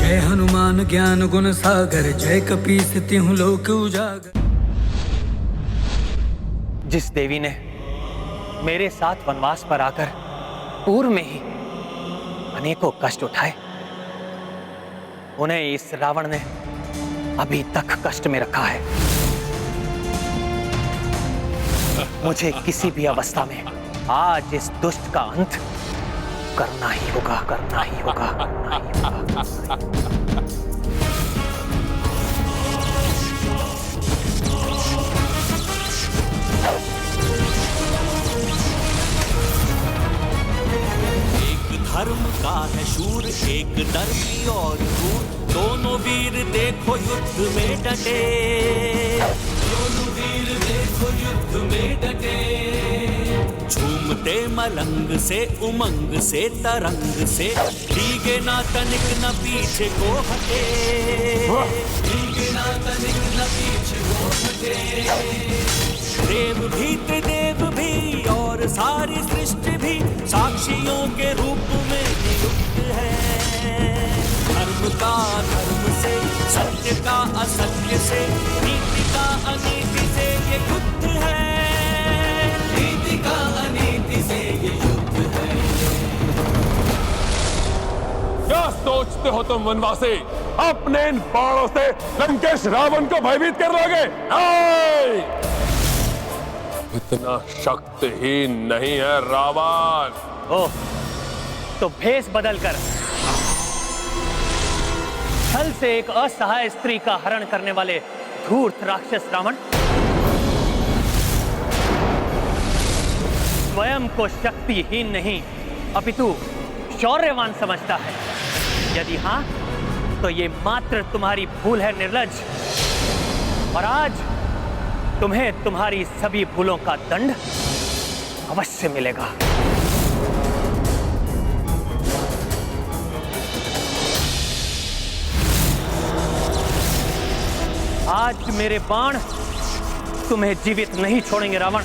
जय हनुमान ज्ञान गुण सागर, जय कपीस तिहुँ लोक उजागर। जिस देवी ने मेरे साथ वनवास पर आकर पूर्व में ही अनेकों कष्ट उठाए, उन्हें इस रावण ने अभी तक कष्ट में रखा है। मुझे किसी भी अवस्था में आज इस दुष्ट का अंत करना ही होगा, करना ही होगा, करना ही होगा। धर्म का है शूर, एक धर्मी और क्रूर, दोनों वीर देखो युद्ध में डटे, दोनों वीर देखो युद्ध में डटे। झूमते मलंग से उमंग से तरंग से, भीगे ना तनिक न पीछे को हटे, भीगे ना तनिक न पीछे को हटे। देव भी त्रिदेव भी और सारी सृष्टि भी साक्षियों के रूप में नियुक्त है। धर्म का धर्म से, सत्य का असत्य से, नीति का अनीति से ये युद्ध है, नीति का अनीति से ये युद्ध है। क्या सोचते हो तुम वनवासी, अपने इन बाणों से लंकेश रावण को भयभीत कर लोगे? नहीं, इतना शक्तिहीन नहीं है रावण। ओह, तो भेष बदलकर छल से एक असहाय स्त्री का हरण करने वाले धूर्त राक्षस रावण स्वयं को शक्तिहीन नहीं अपितु शौर्यवान समझता है। यदि हां, तो ये मात्र तुम्हारी भूल है निर्लज्ज, और आज तुम्हें तुम्हारी सभी भूलों का दंड अवश्य मिलेगा। आज मेरे बाण तुम्हें जीवित नहीं छोड़ेंगे रावण।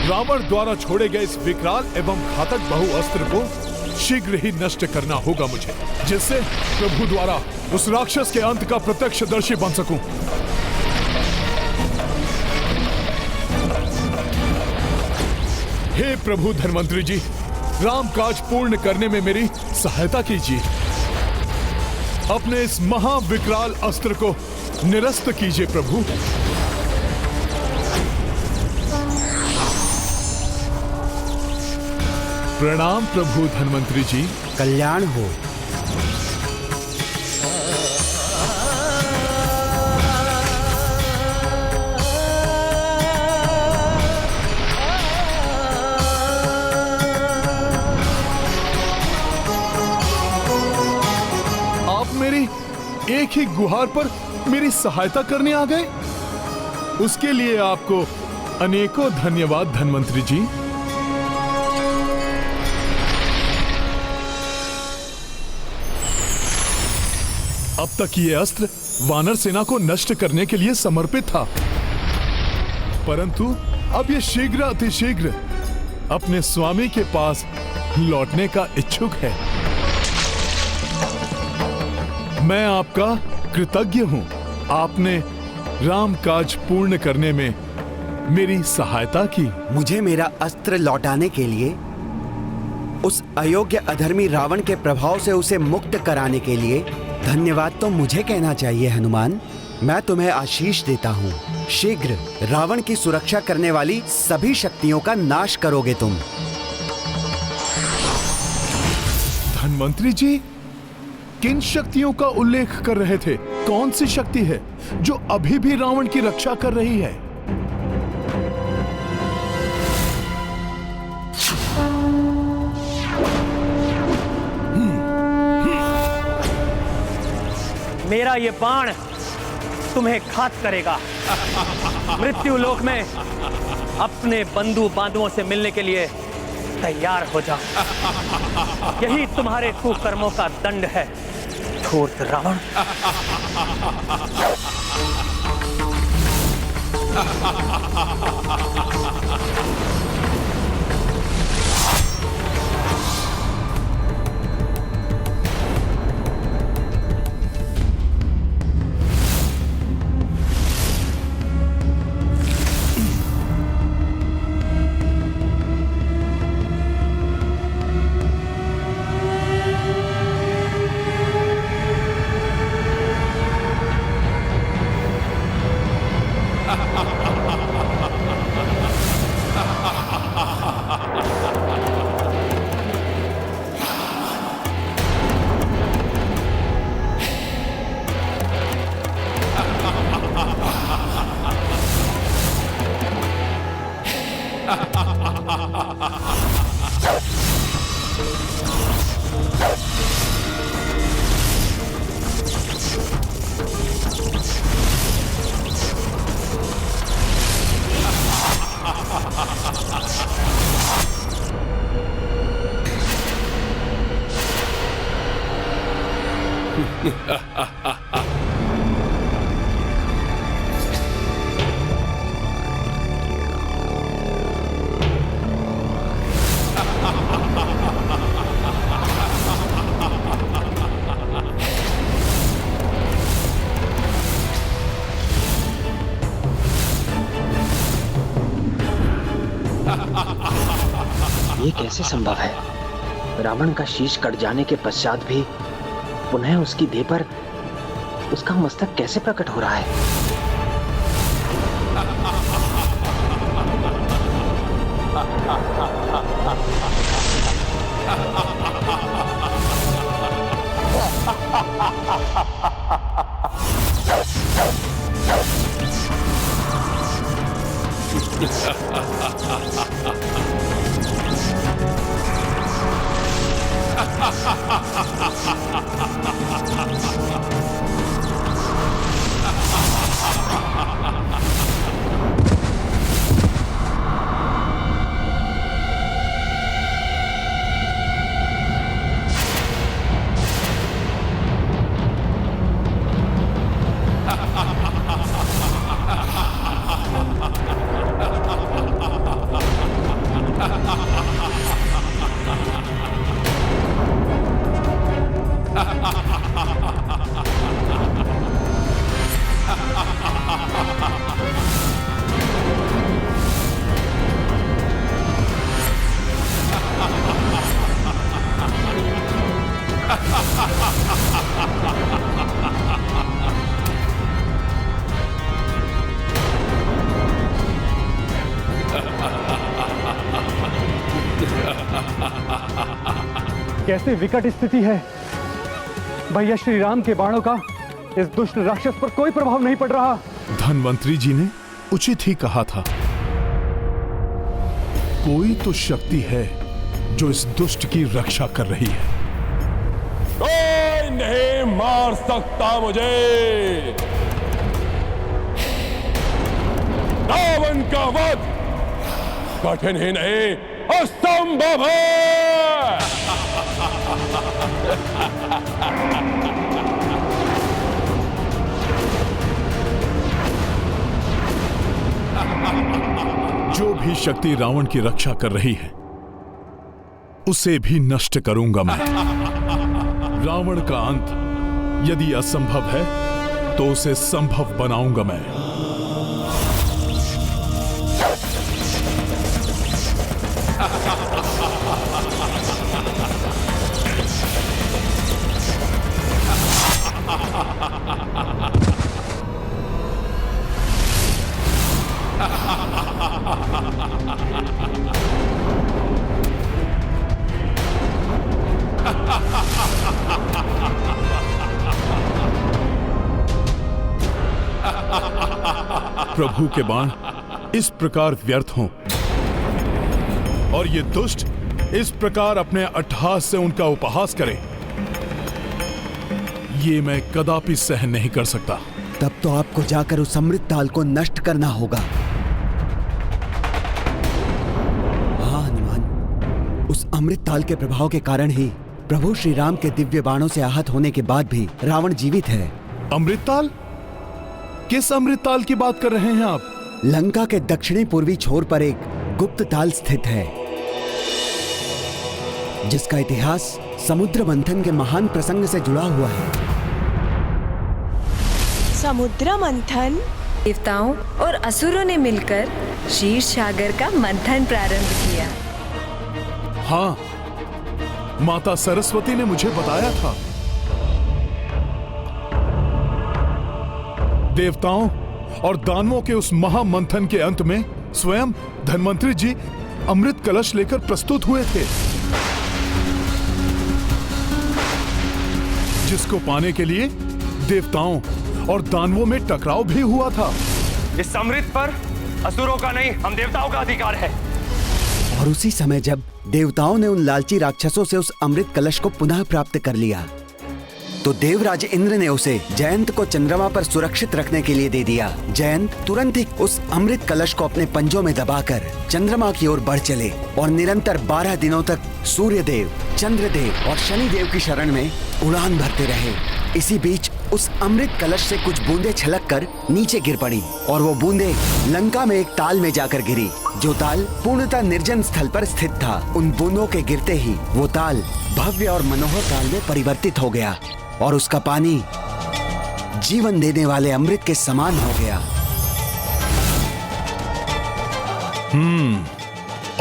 रावण द्वारा छोड़े गए इस विकराल एवं घातक बहुअस्त्र को शीघ्र ही नष्ट करना होगा मुझे, जिससे प्रभु द्वारा उस राक्षस के अंत का प्रत्यक्षदर्शी बन सकूं। हे प्रभु धन्वंतरी जी, राम काज पूर्ण करने में मेरी सहायता कीजिए। अपने इस महाविकराल अस्त्र को निरस्त कीजिए प्रभु। प्रणाम प्रभु धन्वंतरी जी। कल्याण हो। आप मेरी एक ही गुहार पर मेरी सहायता करने आ गए, उसके लिए आपको अनेकों धन्यवाद धन्वंतरी जी। अब तक ये अस्त्र वानर सेना को नष्ट करने के लिए समर्पित था, परंतु अब ये शीघ्र अतिशीघ्र अपने स्वामी के पास लौटने का इच्छुक है। मैं आपका कृतज्ञ हूं। आपने राम काज पूर्ण करने में मेरी सहायता की। मुझे मेरा अस्त्र लौटाने के लिए, उस अयोग्य अधर्मी रावण के प्रभाव से उसे मुक्त कराने के लिए धन्यवाद तो मुझे कहना चाहिए हनुमान। मैं तुम्हें आशीष देता हूँ। शीघ्र रावण की सुरक्षा करने वाली सभी शक्तियों का नाश करोगे तुम। धन्वंतरी जी किन शक्तियों का उल्लेख कर रहे थे? कौन सी शक्ति है जो अभी भी रावण की रक्षा कर रही है? मेरा ये बाण तुम्हें घात करेगा। मृत्यु लोक में अपने बंधु बांधवों से मिलने के लिए तैयार हो जाओ। यही तुम्हारे कुकर्मों का दंड है, धूर्त रावण। ये कैसे संभव है? रावण का शीश कट जाने के पश्चात भी पुनः उसकी देह पर उसका मस्तक कैसे प्रकट हो रहा है? कैसी विकट स्थिति है। भैया श्री राम के बाणों का इस दुष्ट राक्षस पर कोई प्रभाव नहीं पड़ रहा। धन्वंतरी जी ने उचित ही कहा था। कोई तो शक्ति है जो इस दुष्ट की रक्षा कर रही है। कोई नहीं मार सकता मुझे। रावण का वध कठिन ही नहीं असंभव है। भी शक्ति रावण की रक्षा कर रही है उसे भी नष्ट करूंगा मैं। रावण का अंत यदि असंभव है तो उसे संभव बनाऊंगा मैं। प्रभु के बाण इस प्रकार व्यर्थ हों और ये दुष्ट इस प्रकार अपने अट्टहास से उनका उपहास करे, ये मैं कदापि सहन नहीं कर सकता। तब तो आपको जाकर उस अमृत ताल को नष्ट करना होगा। हाँ हनुमान, उस अमृत ताल के प्रभाव के कारण ही प्रभु श्री राम के दिव्य बाणों से आहत होने के बाद भी रावण जीवित है। अमृत ताल? किस अमृत ताल की बात कर रहे हैं आप? लंका के दक्षिणी पूर्वी छोर पर एक गुप्त ताल स्थित है जिसका इतिहास समुद्र मंथन के महान प्रसंग से जुड़ा हुआ है। समुद्र मंथन? देवताओं और असुरों ने मिलकर क्षीर सागर का मंथन प्रारंभ किया। हाँ, माता सरस्वती ने मुझे बताया था। देवताओं और दानवों के उस महामंथन के अंत में स्वयं धन्वंतरी जी अमृत कलश लेकर प्रस्तुत हुए थे, जिसको पाने के लिए देवताओं और दानवों में टकराव भी हुआ था। इस अमृत पर असुरों का नहीं, हम देवताओं का अधिकार है। और उसी समय जब देवताओं ने उन लालची राक्षसों से उस अमृत कलश को पुनः प्राप्त कर लिया तो देवराज इंद्र ने उसे जयंत को चंद्रमा पर सुरक्षित रखने के लिए दे दिया। जयंत तुरंत ही उस अमृत कलश को अपने पंजों में दबाकर चंद्रमा की ओर बढ़ चले और निरंतर 12 दिनों तक सूर्यदेव, चंद्रदेव और शनिदेव की शरण में उड़ान भरते रहे। इसी बीच उस अमृत कलश से कुछ बूंदें छलक कर नीचे गिर पड़ी और वो बूंदें लंका में एक ताल में जाकर गिरी, जो ताल पूर्णतः निर्जन स्थल पर स्थित था। उन बूंदों के गिरते ही वो ताल भव्य और मनोहर ताल में परिवर्तित हो गया और उसका पानी जीवन देने वाले अमृत के समान हो गया।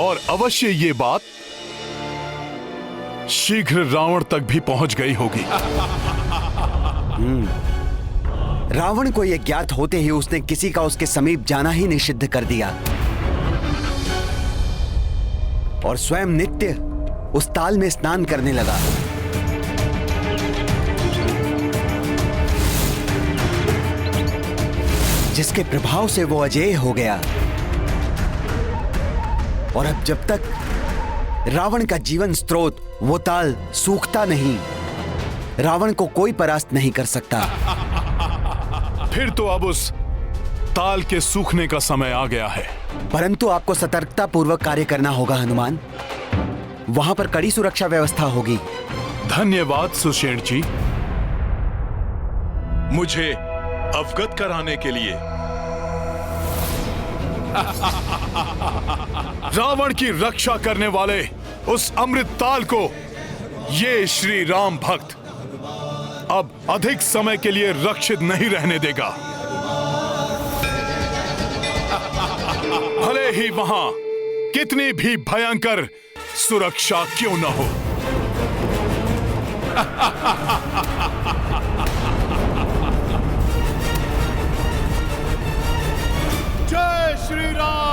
और अवश्य ये बात शीघ्र रावण तक भी पहुंच गई होगी। रावण को यह ज्ञात होते ही उसने किसी का उसके समीप जाना ही निषिद्ध कर दिया और स्वयं नित्य उस ताल में स्नान करने लगा। जिसके प्रभाव से वो अजेय हो गया और अब जब तक रावण का जीवन स्रोत वो ताल सूखता नहीं, रावण को कोई परास्त नहीं कर सकता। फिर तो अब उस ताल के सूखने का समय आ गया है। परंतु आपको सतर्कता पूर्वक कार्य करना होगा हनुमान। वहां पर कड़ी सुरक्षा व्यवस्था होगी। धन्यवाद सुषेण जी, मुझे अवगत कराने के लिए। रावण की रक्षा करने वाले उस अमृत ताल को ये श्री राम भक्त अब अधिक समय के लिए रक्षित नहीं रहने देगा, भले ही वहां कितनी भी भयंकर सुरक्षा क्यों न हो। जय श्री राम।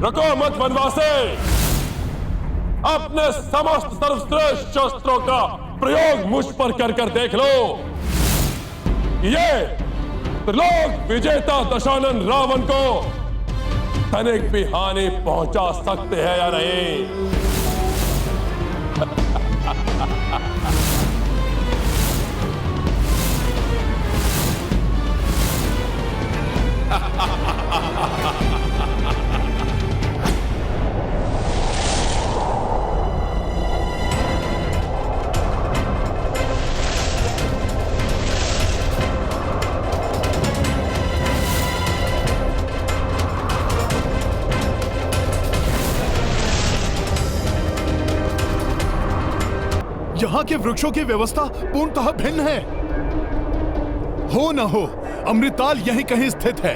रुको मत वनवासी, अपने समस्त सर्वश्रेष्ठ शस्त्रों का प्रयोग मुझ पर कर देख लो। ये त्रिलोक विजेता दशानन रावण को तनिक भी हानि पहुंचा सकते हैं या नहीं? यहाँ के वृक्षों की व्यवस्था पूर्णतः भिन्न है। हो न हो अमृताल यहीं कहीं स्थित है।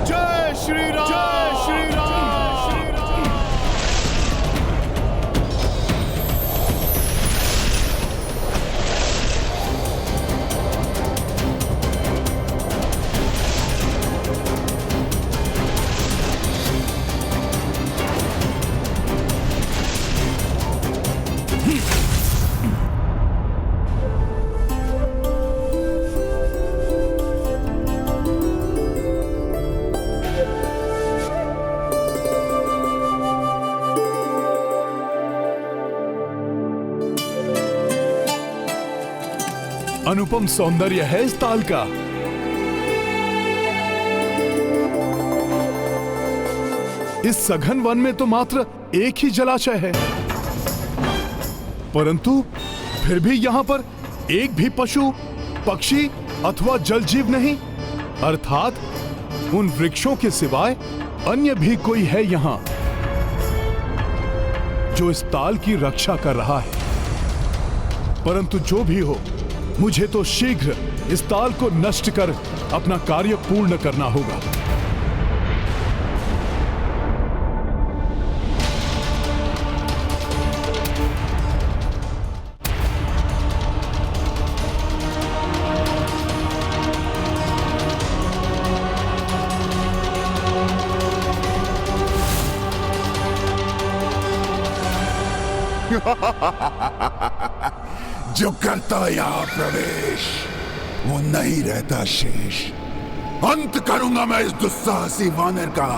जय श्री राम, जय श्री राम। अनुपम सौंदर्य है इस ताल का। इस सघन वन में तो मात्र एक ही जलाशय है, परंतु फिर भी यहाँ पर एक भी पशु, पक्षी अथवा जल जीव नहीं, अर्थात उन वृक्षों के सिवाय अन्य भी कोई है यहाँ जो इस ताल की रक्षा कर रहा है। परंतु जो भी हो, मुझे तो शीघ्र इस ताल को नष्ट कर अपना कार्य पूर्ण करना होगा। जो करता यहाँ प्रवेश वो नहीं रहता शेष। अंत करूंगा मैं इस दुस्साहसी वानर का।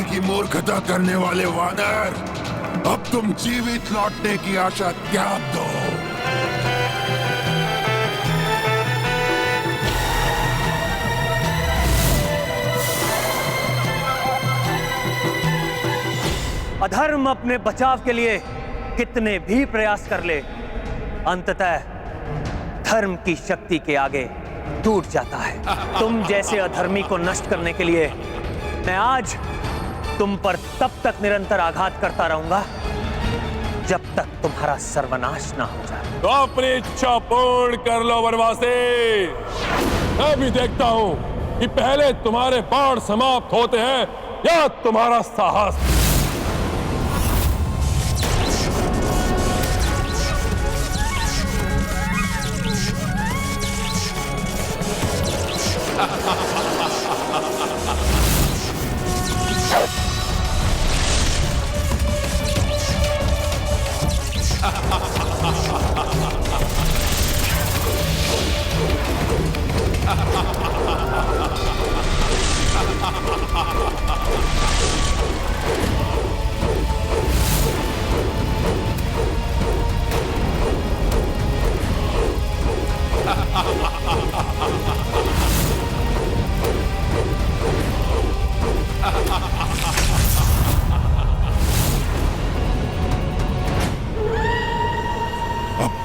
की मूर्खता करने वाले वानर, अब तुम जीवित लौटने की आशा त्याग दो। अधर्म अपने बचाव के लिए कितने भी प्रयास कर ले, अंततः धर्म की शक्ति के आगे टूट जाता है। तुम जैसे अधर्मी को नष्ट करने के लिए मैं आज तुम पर तब तक निरंतर आघात करता रहूंगा जब तक तुम्हारा सर्वनाश ना हो जाए। तो अपनी इच्छा पूर्ण कर लो वनवासी। मैं भी देखता हूं कि पहले तुम्हारे बाण समाप्त होते हैं या तुम्हारा साहस।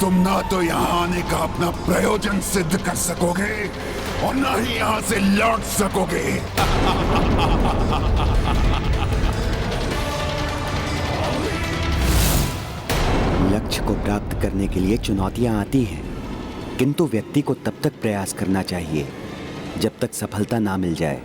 तुम ना तो यहाँ आने का अपना प्रयोजन सिद्ध कर सकोगे और ना ही यहाँ से लौट सकोगे। लक्ष्य को प्राप्त करने के लिए चुनौतियां आती हैं, किंतु व्यक्ति को तब तक प्रयास करना चाहिए जब तक सफलता ना मिल जाए।